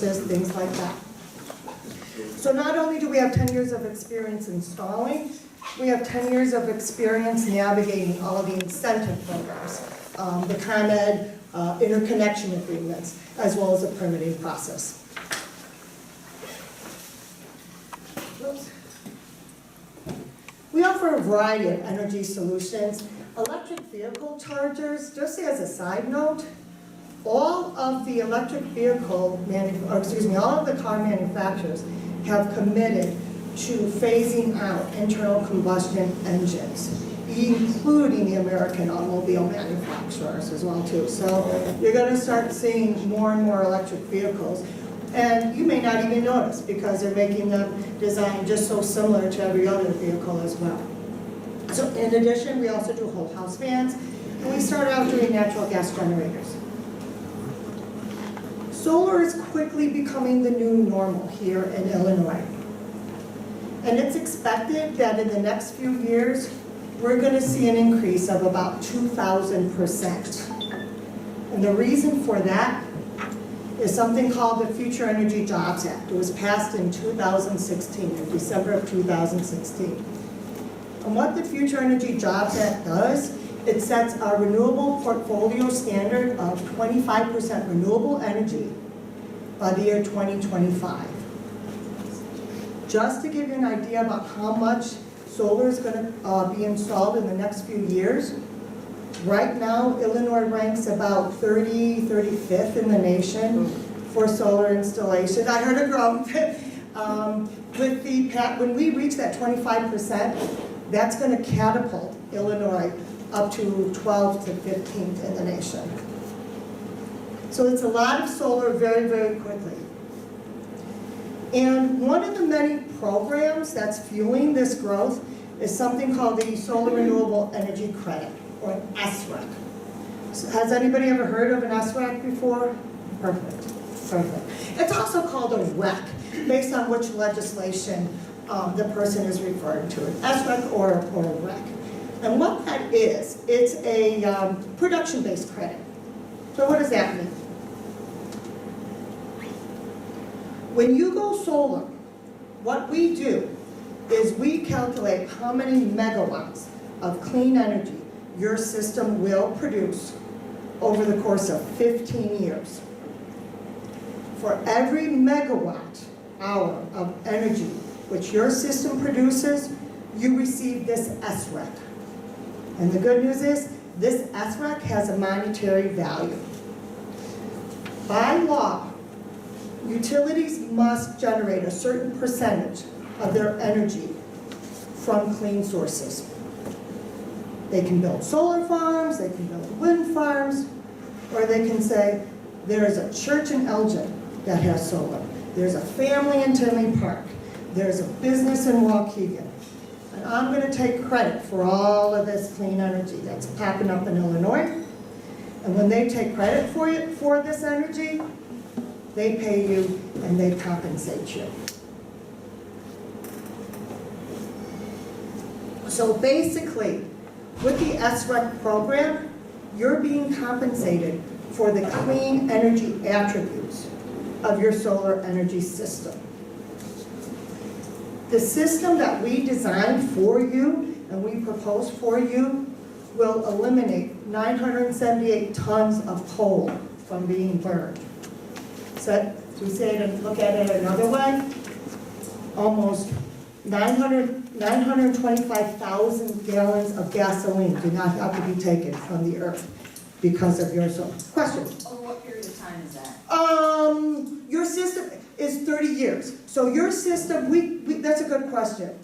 services, things like that. So not only do we have 10 years of experience installing, we have 10 years of experience navigating all of the incentive programs, the ComEd interconnection agreements, as well as the permitting process. Oops. We offer a variety of energy solutions. Electric vehicle chargers, just as a side note, all of the electric vehicle, all of the car manufacturers have committed to phasing out internal combustion engines, including the American automobile manufacturers as well too. So you're going to start seeing more and more electric vehicles. And you may not even notice because they're making them designed just so similar to every other vehicle as well. So in addition, we also do whole house fans, and we started out doing natural gas generators. Solar is quickly becoming the new normal here in Illinois. And it's expected that in the next few years, we're going to see an increase of about 2,000%. And the reason for that is something called the Future Energy Jobs Act. It was passed in 2016, in December of 2016. And what the Future Energy Jobs Act does, it sets a renewable portfolio standard of 25% renewable energy by the year 2025. Just to give you an idea about how much solar is going to be installed in the next few years, right now, Illinois ranks about 35th in the nation for solar installations. I heard a groan. When we reach that 25%, that's going to catapult Illinois up to 12th to 15th in the nation. So it's a lot of solar very, very quickly. And one of the many programs that's fueling this growth is something called the Solar Renewable Energy Credit, or an SREC. So has anybody ever heard of an SREC before? Perfect, perfect. It's also called a REC, based on which legislation the person is referring to, an SREC or a REC. And what that is, it's a production-based credit. So what does that mean? When you go solar, what we do is we calculate how many megawatts of clean energy your system will produce over the course of 15 years. For every megawatt hour of energy which your system produces, you receive this SREC. And the good news is, this SREC has a monetary value. By law, utilities must generate a certain percentage of their energy from clean sources. They can build solar farms, they can build wind farms, or they can say, there's a church in Elgin that has solar. There's a family in Tinley Park. There's a business in Waukegan. And I'm going to take credit for all of this clean energy that's popping up in Illinois. And when they take credit for this energy, they pay you and they compensate you. So basically, with the SREC program, you're being compensated for the clean energy attributes of your solar energy system. The system that we designed for you and we propose for you will eliminate 978 tons of coal from being burned. So to say it and look at it another way, almost 925,000 gallons of gasoline do not have to be taken from the earth because of your solar. Question? Over what period of time is that? Your system is 30 years. So your system, that's a good question.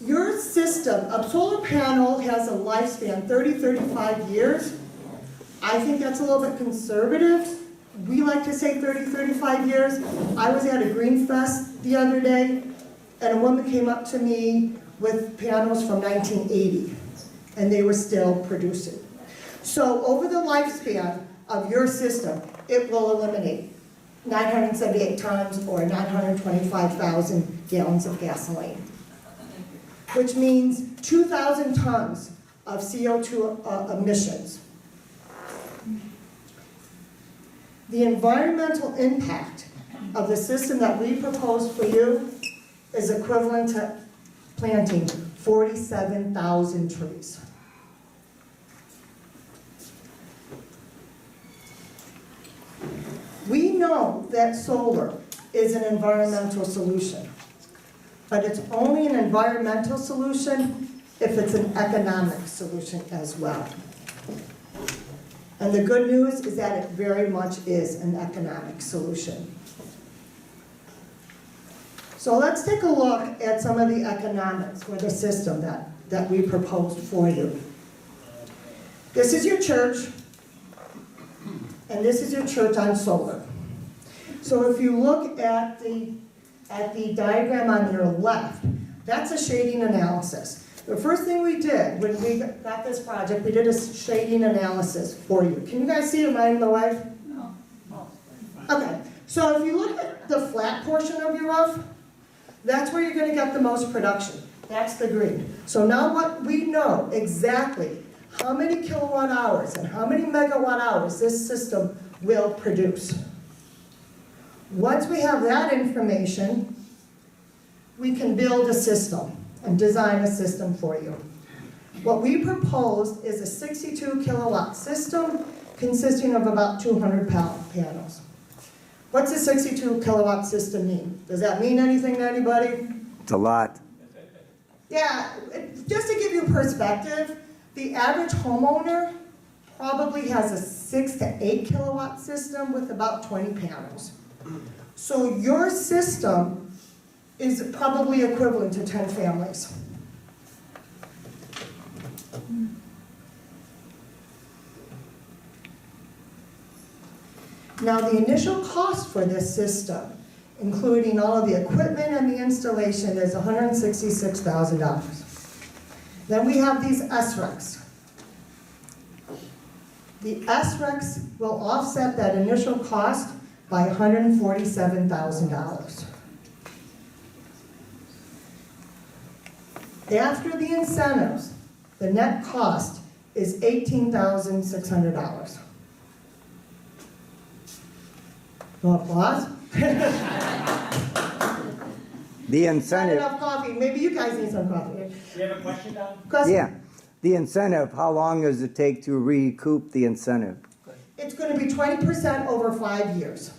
Your system, a solar panel has a lifespan 35 years. I think that's a little bit conservative. We like to say 35 years. I was at a Green Fest the other day, and a woman came up to me with panels from 1980, and they were still producing. So over the lifespan of your system, it will eliminate 978 tons or 925,000 gallons of gasoline, which means 2,000 tons of CO2 emissions. The environmental impact of the system that we propose for you is equivalent to planting 47,000 trees. We know that solar is an environmental solution, but it's only an environmental solution if it's an economic solution as well. And the good news is that it very much is an economic solution. So let's take a look at some of the economics for the system that we proposed for you. This is your church, and this is your church on solar. So if you look at the diagram on your left, that's a shading analysis. The first thing we did when we got this project, we did a shading analysis for you. Can you guys see, am I in the way? No. Okay, so if you look at the flat portion of your roof, that's where you're going to get the most production. That's the green. So now what we know exactly how many kilowatt hours and how many megawatt hours this system will produce. Once we have that information, we can build a system and design a system for you. What we proposed is a 62 kilowatt system consisting of about 200 panels. What's a 62 kilowatt system mean? Does that mean anything to anybody? It's a lot. Yeah, just to give you perspective, the average homeowner probably has a 6 to 8 kilowatt system with about 20 panels. So your system is probably equivalent to 10 families. Now the initial cost for this system, including all of the equipment and the installation, is $166,000. Then we have these SRECs. The SRECs will offset that initial cost by $147,000. After the incentives, the net cost is $18,600. No applause? The Not incentive, enough coffee. Maybe you guys need some coffee. You have a question, Don? Question? yeah, the incentive, how long does it take to recoup the incentive? It's going to be 20% over 5 years.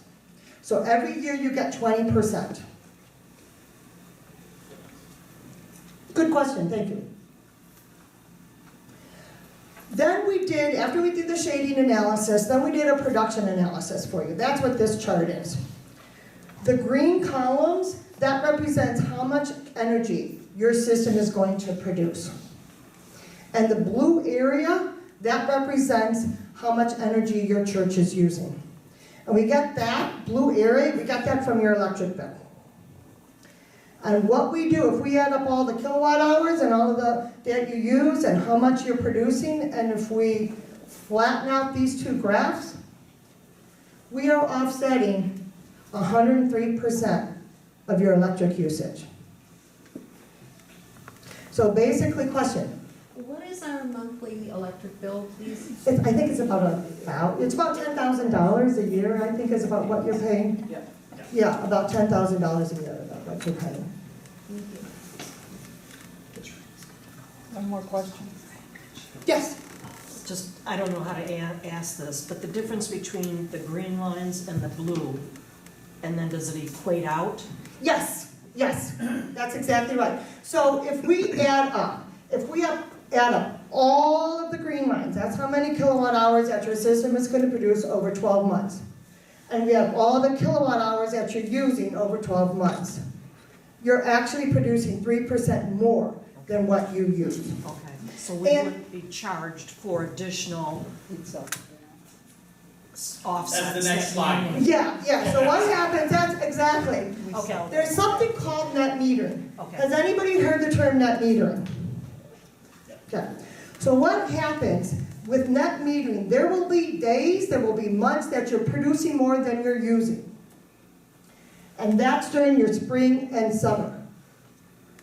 So every year you get 20%. Good question, thank you. Then we did, after we did the shading analysis, then we did a production analysis for you. That's what this chart is. The green columns, that represents how much energy your system is going to produce. And the blue area, that represents how much energy your church is using. And we get that blue area, we got that from your electric bill. And what we do, if we add up all the kilowatt hours and all of that you use and how much you're producing, and if we flatten out these two graphs, we are offsetting 103% of your electric usage. So basically, question. What is our monthly electric bill, please? I think it's about $10,000 a year, I think is about what you're paying. Yeah. Yeah, about $10,000 a year, about what you're paying. Thank you. One more question. Yes? Just, I don't know how to ask this, but the difference between the green lines and the blue, and then does it equate out? Yes, that's exactly right. So if we add up all of the green lines, that's how many kilowatt hours that your system is going to produce over 12 months. And we have all the kilowatt hours that you're using over 12 months. You're actually producing 3% more than what you use. Okay, so we wouldn't be charged for additional offsets. That's the next that slide. we need. Yeah, so what happens, that's exactly. Okay. There's something called net metering. Okay. Has anybody heard the term net metering? Okay. So what happens with net metering, there will be days, there will be months that you're producing more than you're using. And that's during your spring and summer.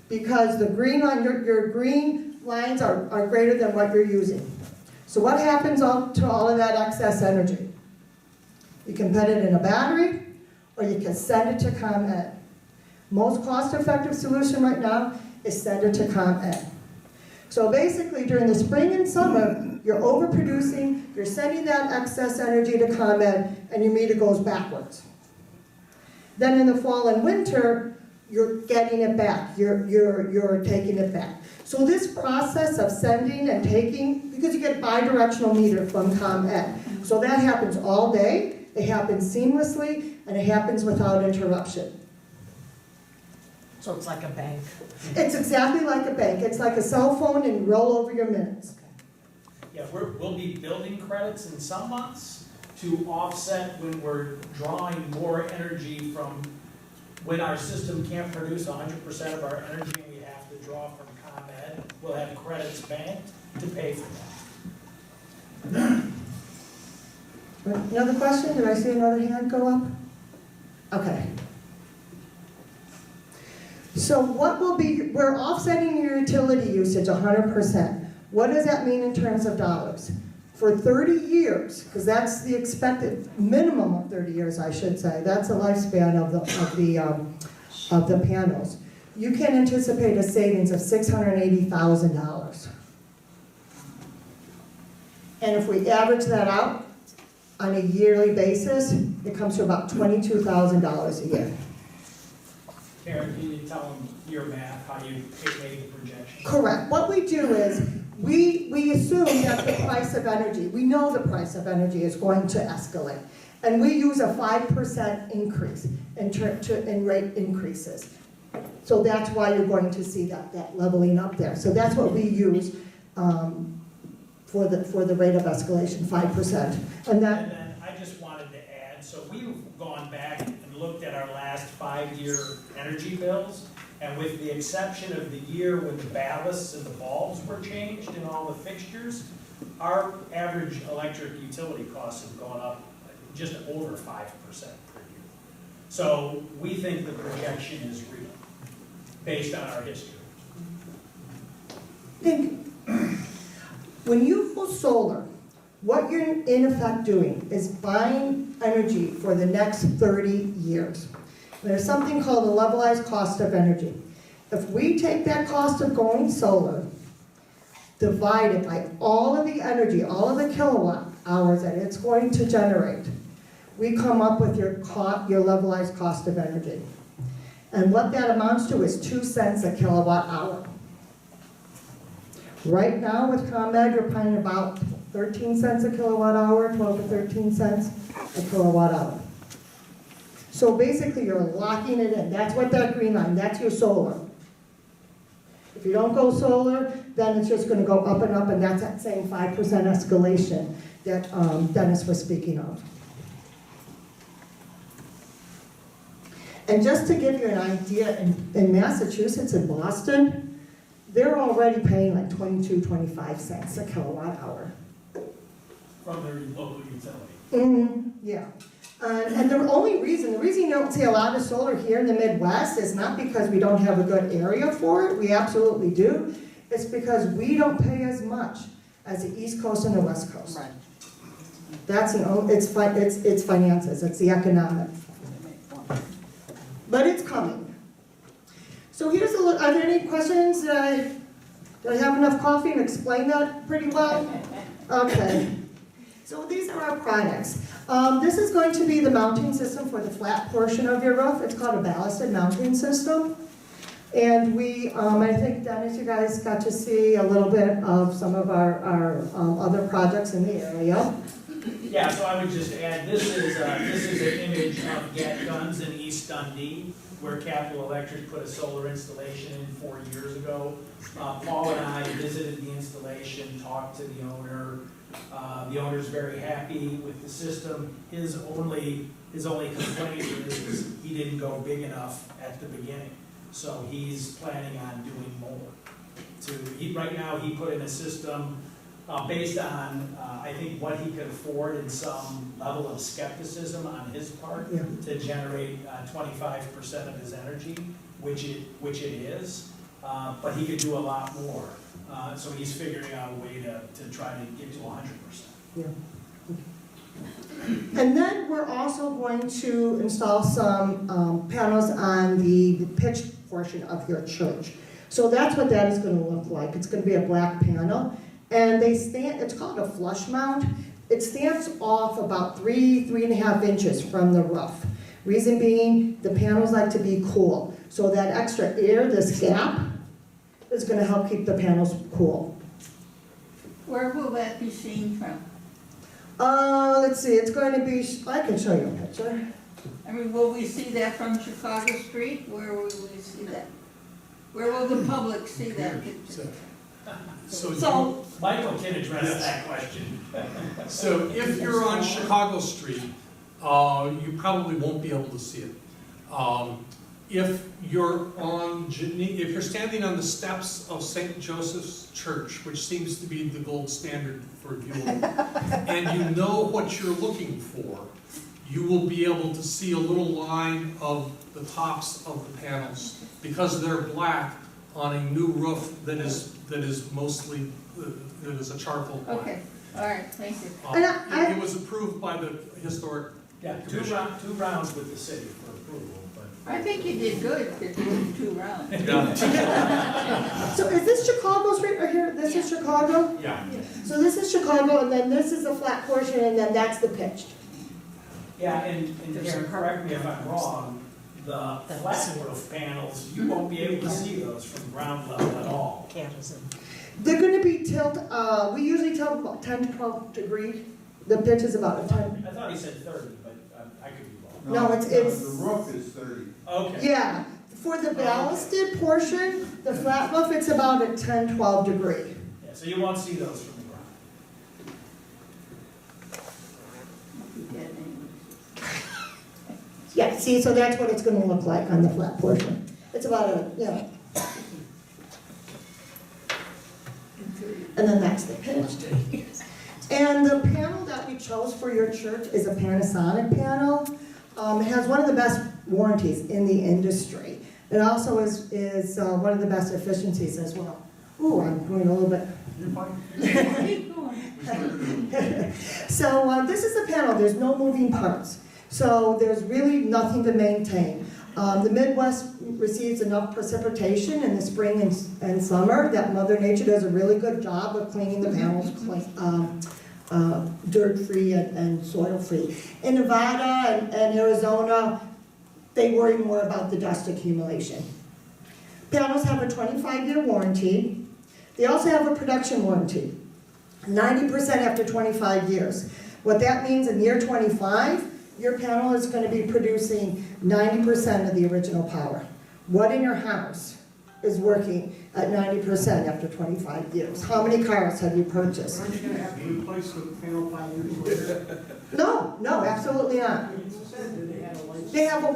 Because the green line, your green lines are greater than what you're using. So what happens to all of that excess energy? You can put it in a battery, or you can send it to ComEd. Most cost-effective solution right now is send it to ComEd. So basically, during the spring and summer, you're overproducing, you're sending that excess energy to ComEd, and your meter goes backwards. Then in the fall and winter, you're getting it back, you're taking it back. So this process of sending and taking, because you get bi-directional meter from ComEd, so that happens all day, it happens seamlessly, and it happens without interruption. So it's like a bank. It's exactly like a bank. It's like a cell phone and roll over your minutes. Yeah, we'll be building credits in some months to offset when we're drawing more energy from, when our system can't produce 100% of our energy and we have to draw from ComEd, we'll have credits banked to pay for that. Another question? Did I see another hand go up? Okay. So what will be, we're offsetting your utility usage 100%. What does that mean in terms of dollars? For 30 years, because that's the expected minimum of 30 years, I should say. That's the lifespan of the panels. You can anticipate a savings of $680,000. And if we average that out on a yearly basis, it comes to about $22,000 a year. Karen, can you tell them your math, how you made the projection? Correct. What we do is, we assume that the price of energy, we know the price of energy is going to escalate. And we use a 5% increase in rate increases. So that's why you're going to see that leveling up there. So that's what we use for the rate of escalation, 5%. And that. And then I just wanted to add, so we've gone back and looked at our last 5-year energy bills, and with the exception of the year when the ballasts and the bulbs were changed in all the fixtures, our average electric utility costs have gone up just over 5% per year. So we think the projection is real, based on our history. Think, when you go solar, what you're in effect doing is buying energy for the next 30 years. There's something called the levelized cost of energy. If we take that cost of going solar, divide it by all of the energy, all of the kilowatt hours that it's going to generate, we come up with your levelized cost of energy. And what that amounts to is 2 cents a kilowatt hour. Right now with ComEd, you're paying about 13 cents a kilowatt hour, 12 to 13 cents a kilowatt hour. So basically you're locking it in. That's what that green line, that's your solar. If you don't go solar, then it's just going to go up, and that's that same 5% escalation that Dennis was speaking of. And just to give you an idea, in Massachusetts and Boston, they're already paying like 22, 25 cents a kilowatt hour. From their local utility. Yeah. And the reason you don't see a lot of solar here in the Midwest is not because we don't have a good area for it, we absolutely do. It's because we don't pay as much as the East Coast and the West Coast. Right. It's finances, it's the economic. But it's coming. So here's a look, are there any questions? Did I have enough coffee and explain that pretty well? Okay. So these are our products. This is going to be the mounting system for the flat portion of your roof. It's called a ballasted mounting system. And we, I think Dennis, you guys got to see a little bit of some of our other projects in the area. Yeah, so I would just add, this is an image of Get Guns in East Dundee, where Capital Electric put a solar installation in 4 years ago. Paul and I visited the installation, talked to the owner. The owner's very happy with the system. His only complaint is he didn't go big enough at the beginning. So he's planning on doing more. Right now he put in a system based on, I think, what he could afford and some level of skepticism on his part to generate 25% of his energy, which it is. But he could do a lot more. So he's figuring out a way to try to get to 100%. Yeah. And then we're also going to install some panels on the pitched portion of your church. So that's what that is gonna look like. It's gonna be a black panel. And they stand, it's called a flush mount. It stands off about 3.5 inches from the roof. Reason being, the panels like to be cool. So that extra air, this gap, is gonna help keep the panels cool. Where will that be seen from? Let's see, it's going to be, I can show you a picture. I mean, will we see that from Chicago Street? Where will we see that? Where will the public see that picture? So, Michael can address that question. So if you're on Chicago Street, you probably won't be able to see it. If you're standing on the steps of St. Joseph's Church, which seems to be the gold standard for viewing, and you know what you're looking for, you will be able to see a little line of the tops of the panels, because they're black on a new roof that is mostly, that is a charcoal black. okay, all right, thank you. And It was approved by the historic. Yeah, two rounds with the city for approval, but. I think you did good to do 2 rounds. So is this Chicago Street right here? This is Chicago? Yeah. So this is Chicago, and then this is the flat portion, and then that's the pitched. Yeah, and Karen, correct me if I'm wrong, the flat roof panels, you won't be able to see those from ground level at all. They're gonna be we usually tilt about 10 to 12 degrees. The pitch is about a 10. I thought he said 30, but I could be wrong. No, it's, The roof is 30. Okay. yeah. For the ballasted portion, the flat roof, it's about a 10, 12 degree. Yeah, so you won't see those from the ground. Yeah, see, so that's what it's gonna look like on the flat portion. It's about a, and then that's the pitched. And the panel that we chose for your church is a Panasonic panel. It has one of the best warranties in the industry. It also is one of the best efficiencies as well. Ooh, I'm going a little bit. Keep going. So this is the panel, there's no moving parts. So there's really nothing to maintain. The Midwest receives enough precipitation in the spring and summer that Mother Nature does a really good job of cleaning the panels dirt-free and soil-free. In Nevada and Arizona, they worry more about the dust accumulation. Panels have a 25-year warranty. They also have a production warranty, 90% after 25 years. What that means in year 25, your panel is going to be producing 90% of the original power. What in your house is working at 90% after 25 years? How many cars have you purchased? Aren't you going to have to replace the panel 5 years later? No, absolutely not. They have a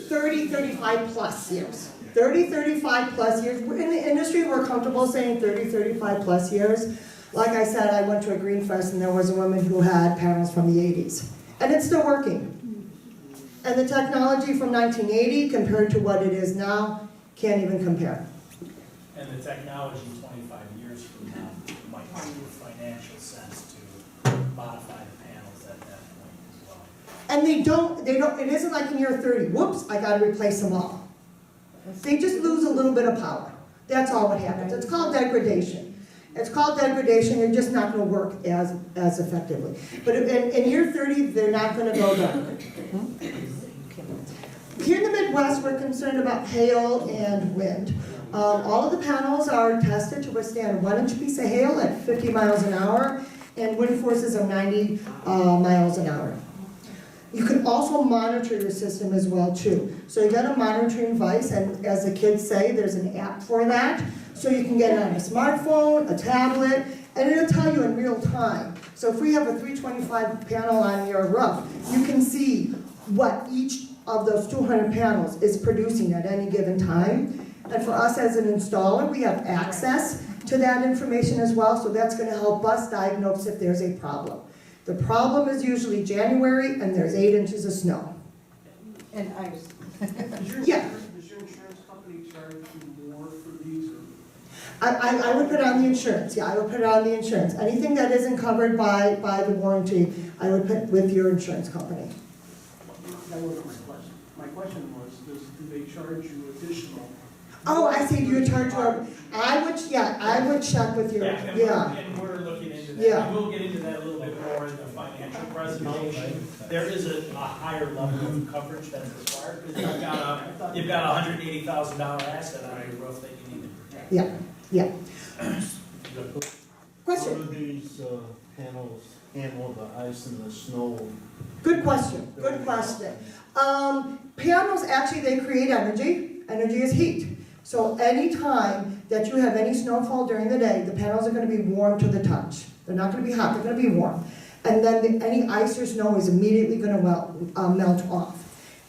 30, 35 plus years. 30, 35 plus years. In the industry, we're comfortable saying 30, 35 plus years. Like I said, I went to a Green Fest and there was a woman who had panels from the 80s. And it's still working. And the technology from 1980 compared to what it is now can't even compare. And the technology 25 years from now might make financial sense to modify the panels at that point as well. And they don't, it isn't like in year 30, whoops, I gotta replace them all. They just lose a little bit of power. That's all what happens. It's called degradation. It's called degradation, they're just not gonna work as effectively. But in year 30, they're not gonna go down. Here in the Midwest, we're concerned about hail and wind. All of the panels are tested to withstand a 1-inch piece of hail at 50 miles an hour and wind forces of 90 miles an hour. You can also monitor your system as well too. So you get a monitoring device, and as the kids say, there's an app for that. So you can get it on a smartphone, a tablet, and it'll tell you in real time. So if we have a 325 panel on your roof, you can see what each of those 200 panels is producing at any given time. And for us as an installer, we have access to that information as well, so that's going to help us diagnose if there's a problem. The problem is usually January, and there's 8 inches of snow. And ice. Yeah. Does your insurance company charge you more for these? I would put it on the insurance, yeah, I would put it on the insurance. Anything that isn't covered by the warranty, I would put with your insurance company. That wasn't my question. My question was, do they charge you additional? Oh, I see, you charge her, I would check with your, And yeah. we're looking into that. Yeah. And we'll get into that a little bit more in the financial presentation. There is a higher level of coverage that's required, because you've got a $180,000 asset on your roof that you need to protect. Yeah. How Question, do these panels handle the ice and the snow? good question. Panels, actually, they create energy. Energy is heat. So anytime that you have any snowfall during the day, the panels are gonna be warm to the touch. They're not gonna be hot, they're gonna be warm. And then any ice or snow is immediately gonna melt off.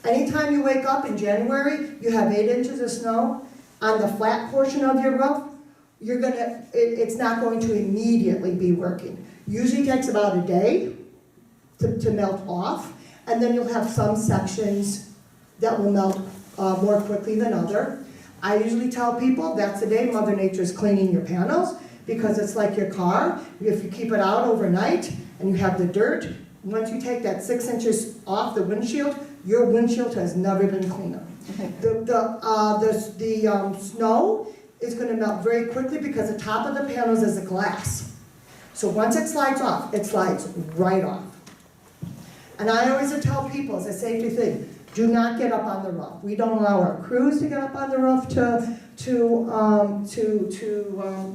Anytime you wake up in January, you have 8 inches of snow on the flat portion of your roof, it's not going to immediately be working. Usually takes about a day to melt off, and then you'll have some sections that will melt more quickly than other. I usually tell people that's the day Mother Nature's cleaning your panels, because it's like your car. If you keep it out overnight and you have the dirt, once you take that 6 inches off the windshield, your windshield has never been cleaner. The snow is going to melt very quickly because the top of the panels is a glass. So once it slides off, it slides right off. And I always tell people, as a safety thing, do not get up on the roof. We don't allow our crews to get up on the roof to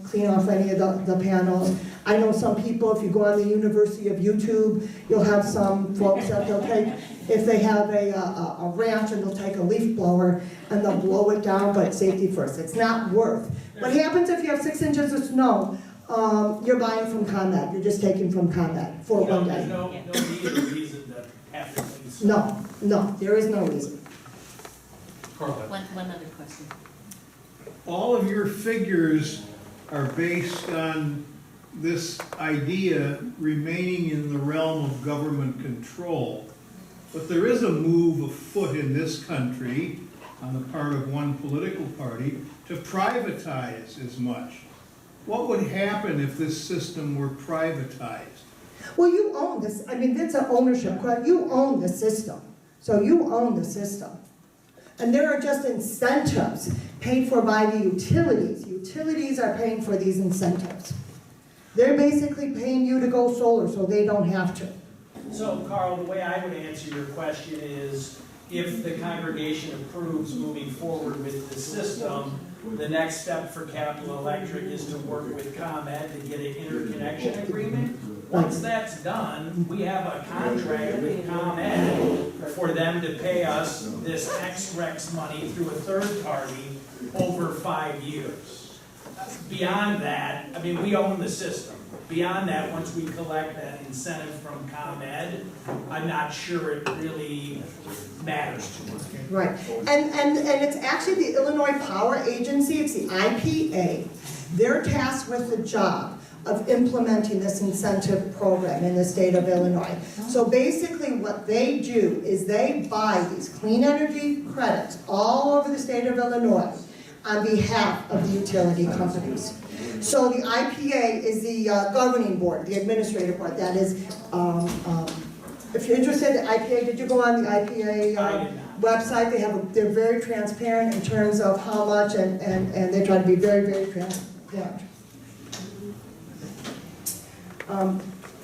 clean off any of the panels. I know some people, if you go on the University of YouTube, you'll have some folks that they'll take, if they have a ranch, and they'll take a leaf blower and they'll blow it down, but safety first. It's not worth. What happens if you have 6 inches of snow? You're buying from ComEd. You're just taking from ComEd for one day. There's no need or reason to have to clean snow. No, there is no reason. Carla. One other question. All of your figures are based on this idea remaining in the realm of government control. But there is a move afoot in this country, on the part of one political party, to privatize as much. What would happen if this system were privatized? Well, you own this. I mean, that's an ownership question. You own the system. So you own the system. And there are just incentives paid for by the utilities. Utilities are paying for these incentives. They're basically paying you to go solar so they don't have to. So, Carl, the way I would answer your question is, if the congregation approves moving forward with the system, the next step for Capital Electric is to work with ComEd to get an interconnection agreement. Once that's done, we have a contract with ComEd for them to pay us this X-Rex money through a third party over 5 years. Beyond that, I mean, we own the system. Beyond that, once we collect that incentive from ComEd, I'm not sure it really matters too much. Right. And it's actually the Illinois Power Agency, it's the IPA. They're tasked with the job of implementing this incentive program in the state of Illinois. So basically what they do is they buy these clean energy credits all over the state of Illinois on behalf of the utility companies. So the IPA is the governing board, the administrative board. That is, if you're interested, the IPA, did you go on the IPA website? They're very transparent in terms of how much, and they try to be very, very transparent.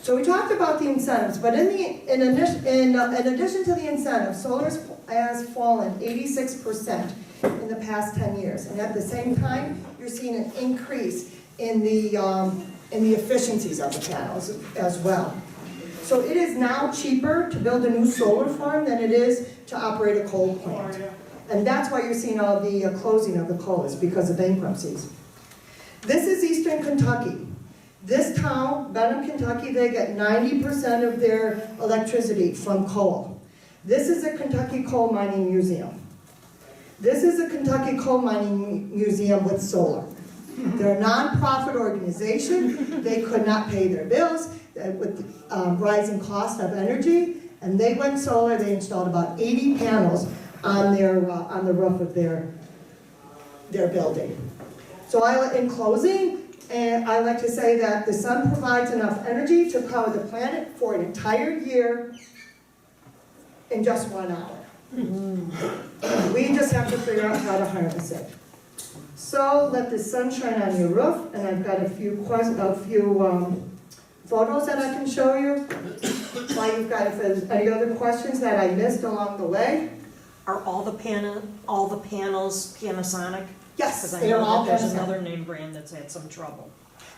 So we talked about the incentives, but in addition to the incentives, solar has fallen 86% in the past 10 years, and at the same time, you're seeing an increase in the efficiencies of the panels as well. So it is now cheaper to build a new solar farm than it is to operate a coal plant, and that's why you're seeing all the closing of the coal, is because of bankruptcies. This is Eastern Kentucky. This town, Benham, Kentucky, they get 90% of their electricity from coal. This is a Kentucky Coal Mining Museum. This is a Kentucky Coal Mining Museum with solar. They're a nonprofit organization. They could not pay their bills with rising cost of energy, and they went solar. They installed about 80 panels on the roof of their building. So in closing, and I like to say that the sun provides enough energy to power the planet for an entire year in just 1 hour. We just have to figure out how to harness it. So let the sun shine on your roof, and I've got a few photos that I can show you. While you've got, if there's any other questions that I missed along the way. Are all the panels Panasonic? Yes, Because I they are know all that there's Panasonic. another name brand that's had some trouble.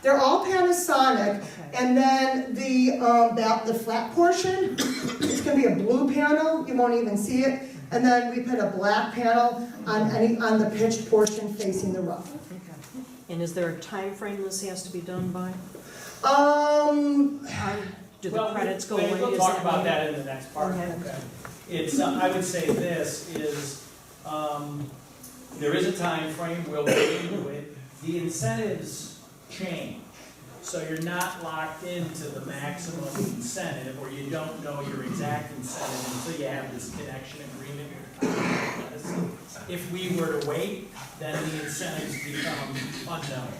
They're all Panasonic, Okay. and then the flat portion, it's gonna be a blue panel, you won't even see it. And then we put a black panel on the pitched portion facing the roof. Okay. And is there a time frame this has to be done by? Do the Well, credits go we'll away? Is talk that about when- that in the next part. Okay. It's, I would say this is, there is a time frame. We'll get into it. The incentives change. So you're not locked into the maximum incentive, or you don't know your exact incentive until you have this connection agreement with Congress. If we were to wait, then the incentives become unknown.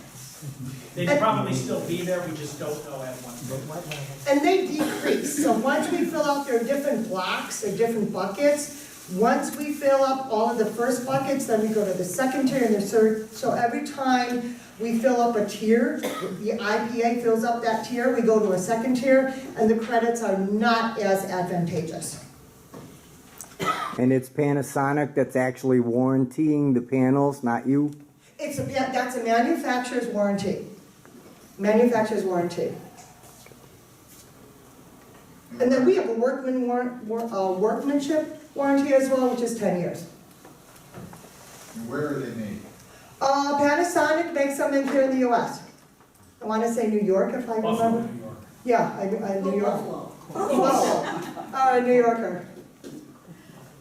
They'd probably still be there, we just don't know at one point. And they decrease, so once we fill out their different blocks, or different buckets, once we fill up all of the first buckets, then we go to the second tier and the third. So every time we fill up a tier, the IPA fills up that tier, we go to a second tier, and the credits are not as advantageous. And it's Panasonic that's actually warrantying the panels, not you? That's a manufacturer's warranty. Manufacturer's warranty. And then we have a workmanship warranty as well, which is 10 years. And where are they made? Panasonic makes some in here in the US. I want to say New York, if I Buffalo, remember. New York. Yeah, New York. Buffalo. New Yorker.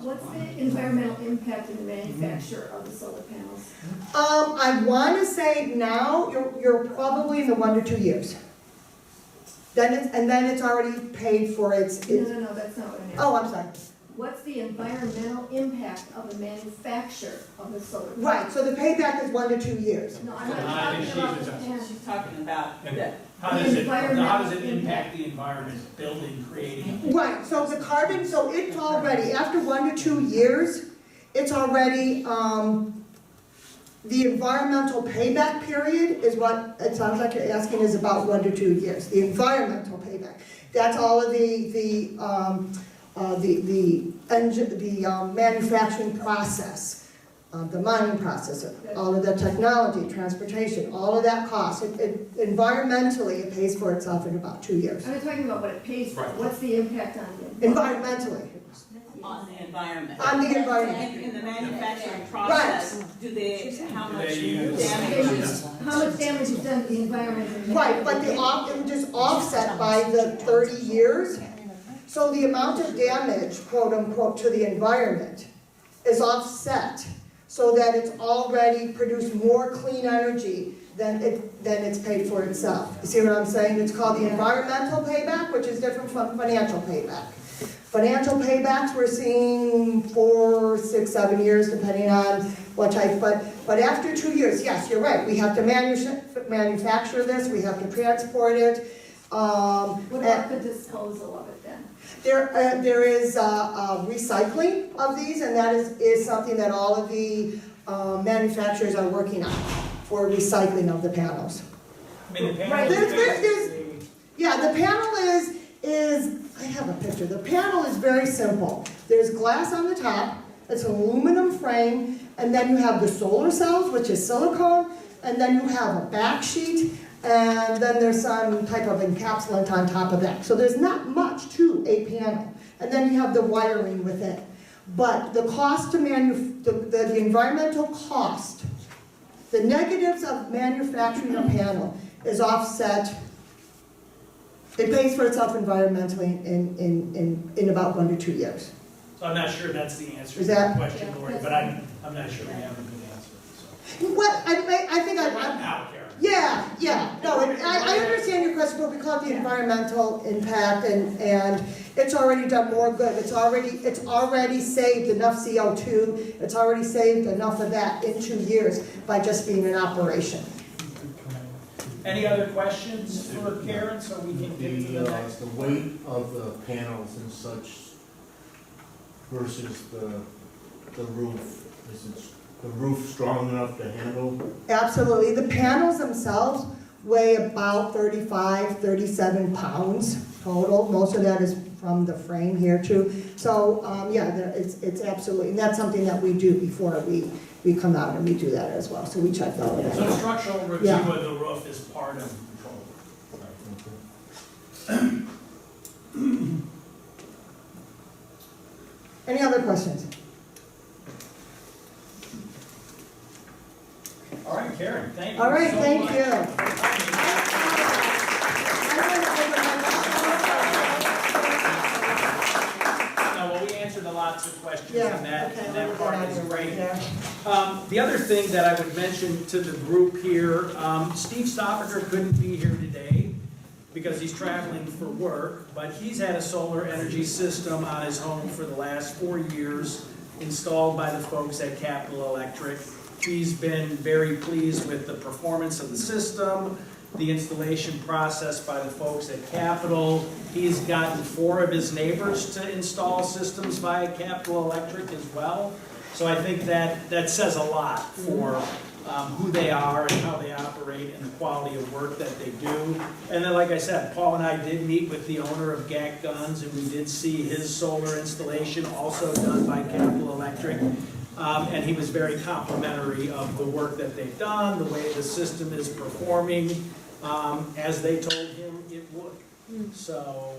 What's the environmental impact in the manufacture of the solar panels? I want to say now, you're probably in the 1 to 2 years. Then it's already paid for its. No, that's not what I'm asking. Oh, I'm sorry. What's the environmental impact of the manufacture of the solar panels? Right, so the payback is 1 to 2 years. No, I'm not talking about the panels. She's talking about And how does it impact the environment, building, creating? Right, so the carbon, so it's already, after 1 to 2 years, it's already, the environmental payback period is what, it sounds like you're asking, is about 1 to 2 years. The environmental payback. That's all of the manufacturing process, the mining process, all of the technology, transportation, all of that cost. Environmentally, it pays for itself in about 2 years. I'm not talking about what it pays for. Right. What's the impact on the Environmentally, On the environment. on the environment. In the manufacturing process, how much damage? How much damage is done to the environment? Right, but it was just offset by the 30 years. So the amount of damage, quote unquote, to the environment is offset so that it's already produced more clean energy than it's paid for itself. You see what I'm saying? It's called the environmental payback, which is different from financial payback. Financial paybacks, we're seeing 4, 6, 7 years, depending on what type, but after 2 years, yes, you're right, we have to manufacture this, we have to transport it. What about the disposal of it then? There is recycling of these, and that is something that all of the manufacturers are working on, for recycling of the panels. I mean, the panel Right, is Yeah, the panel is, I have a picture. The panel is very simple. There's glass on the top, it's an aluminum frame, and then you have the solar cells, which is silicone, and then you have a back sheet, and then there's some type of encapsulant on top of that. So there's not much to a panel. And then you have the wiring within. But the cost to the environmental cost, the negatives of manufacturing a panel is offset. It pays for itself environmentally in about 1 to 2 years. So I'm not sure that's the answer to Is your that- question, Lori, but I'm not sure we have a good answer. So. Well, I think Right now, Karen. Yeah, no, I understand your question, but we call it the environmental impact, and it's already done more good. It's already saved enough CO2, it's already saved enough of that in 2 years by just being in operation. Any other questions for Karen, so we can get to the next? The weight of the panels and such versus the roof, is the roof strong enough to handle? Absolutely. The panels themselves weigh about 35, 37 pounds total. Most of that is from the frame here too. So, yeah, it's absolutely, and that's something that we do before we come out, and we do that as well. So we check all of that. So structural review of the roof is part of control. Any other questions? All right, Karen, thank you. All right, so thank much. you. No, well, we answered lots of questions, Yeah, and that, okay, and we'll that get part out is of great. there. The other thing that I would mention to the group here, Steve Stoppaker couldn't be here today because he's traveling for work, but he's had a solar energy system on his home for the last 4 years, installed by the folks at Capital Electric. He's been very pleased with the performance of the system, the installation process by the folks at Capital. He's gotten 4 of his neighbors to install systems via Capital Electric as well. So I think that says a lot for who they are and how they operate and the quality of work that they do. And then, like I said, Paul and I did meet with the owner of GAC Guns, and we did see his solar installation also done by Capital Electric. And he was very complimentary of the work that they've done, the way the system is performing, as they told him it would. So,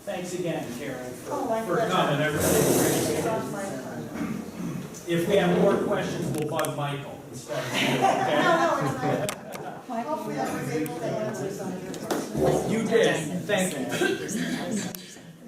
thanks again, Karen, for coming. Everything. If we have more questions, we'll bug Michael instead of you, okay? No, it's not. Hopefully I was able to answer some of your questions. You did, thank you.